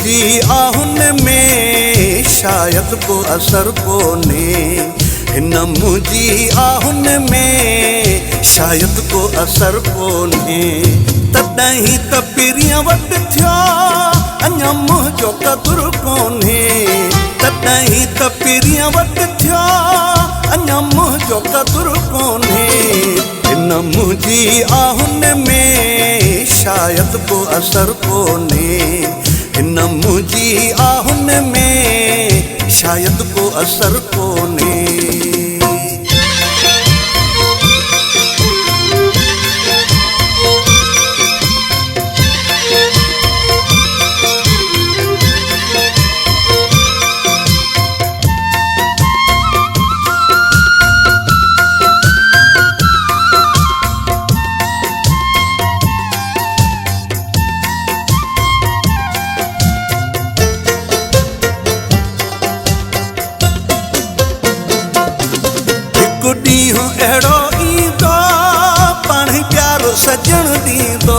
मुझी आहुन में शायद को असर कोने, हिन मुझी आहुन में शायद को असर कोने। तॾहिं त पिरियां वटि थिया अञा मुंहिंजो क़दुरु कोन्हे, तॾहिं त पिरियां वटि थिया अञा मुंहिंजो क़दुरु कोन्हे। हिन मुंहिंजी आहुन में शायद को असर कोन्हे, हिन मुंहिंजी आहुन में शायद को असर कोन्हे। ॾींहुं अहिड़ो ईंदो पाण प्यारो सजण ॾींदो,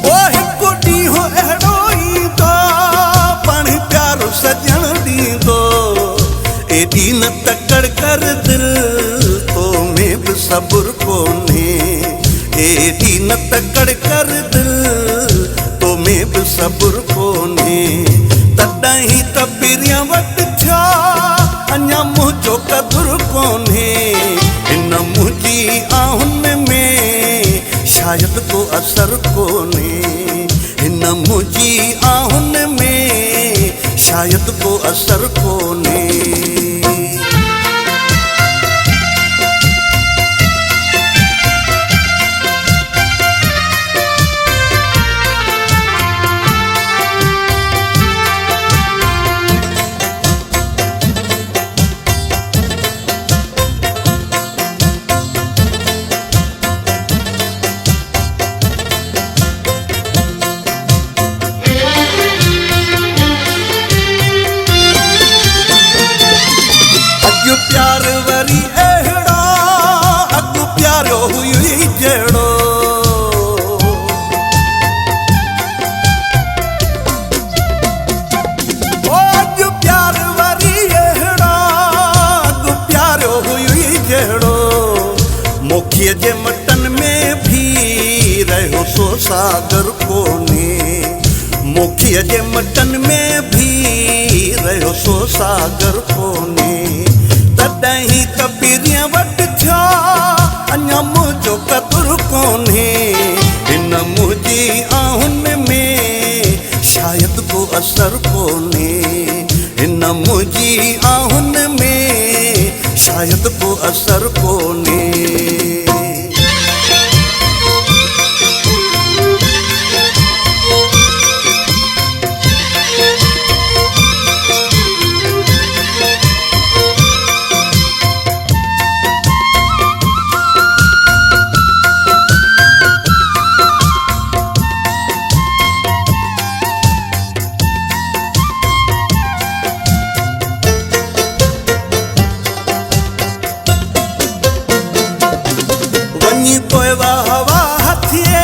ओ हिकु ॾींहुं अहिड़ो ईंदो पाण प्यारो सजण ॾींदो। एॾी न तकड़ कर दिल तो में बि सबुर कोन्हे, एॾी न तकड़ कर दिल तो में बि सबुर कोन्हे। तॾहिं त पिरियां वटि थिया अञा मुंहिंजो क़दुरु कोन्हे, हिन मुंहिंजी आहुन में शायद को असर कोन्हे, हिन मुंहिंजी आहुन में शायद को असर कोन्हे। प्यार वरी अहिड़ा अॻु प्यारो हुई जहिड़ो, ओ अॼु प्यार वरी अहिड़ा अॻु प्यारो हुई जहिड़ो। मोखीअ जे मटन में भी रहियो सो सागर कोन्हे, मोखीअ जे मटन में भी रहियो सो सागर कोन्हे। तॾहिं त पिरियां वटि थिया अञा मुंहिंजो क़दुरु कोन्हे, हिन मुंहिंजी आहुन में शायद को असर कोन्हे, हिन मुंहिंजी आहुन में शायद को असर कोन्हे। वञी पोइ हवा हथिए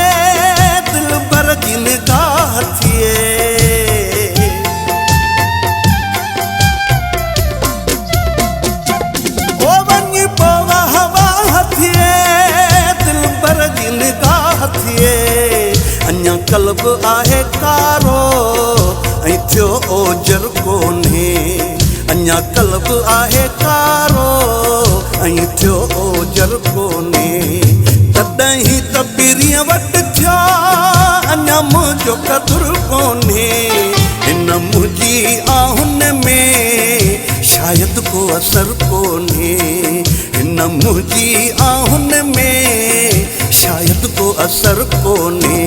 दिल भर जी निगाह थिए, ओ वञी पोइ हवा हथिए दिल भर जी निगाह थिए। अञा कल्ब आहे कारो ऐं थियो ओजर कोन्हे, अञा कल्ब आहे कारो ऐं थियो ओजर कोन्हे। तॾहिं त पिरियां वटि थिया अञा मुंहिंजो क़दुरु कोन्हे, हिन मुंहिंजी आहुन में शायद को असर कोन्हे, हिन मुंहिंजी आहुन में शायद को असर कोन्हे।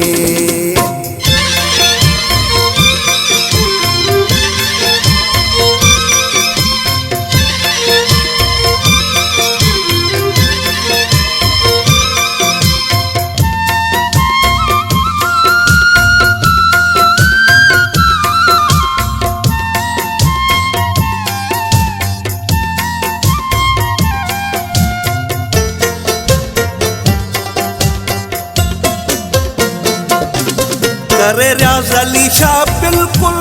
करे रियाज़ अली शाह बिल्कुल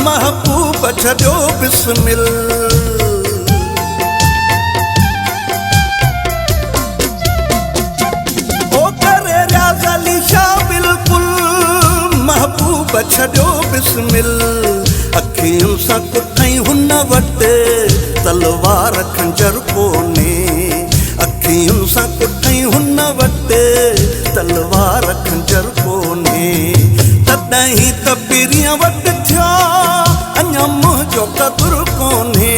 महबूब छॾियो बिस्मिल। ओ करे रियाज़ अली शाह बिल्कुल महबूब छॾियो बिस्मिल। अखियुनि सां कुठई हुन वटि तलवार खंजर कोन्हे। अखियुनि सां कुठई हुन वटि तलवार खंजर कोन्हे। तॾहिं त पीरीअ वटि थिया अञा मुंहिंजो क़दुरु कोन्हे।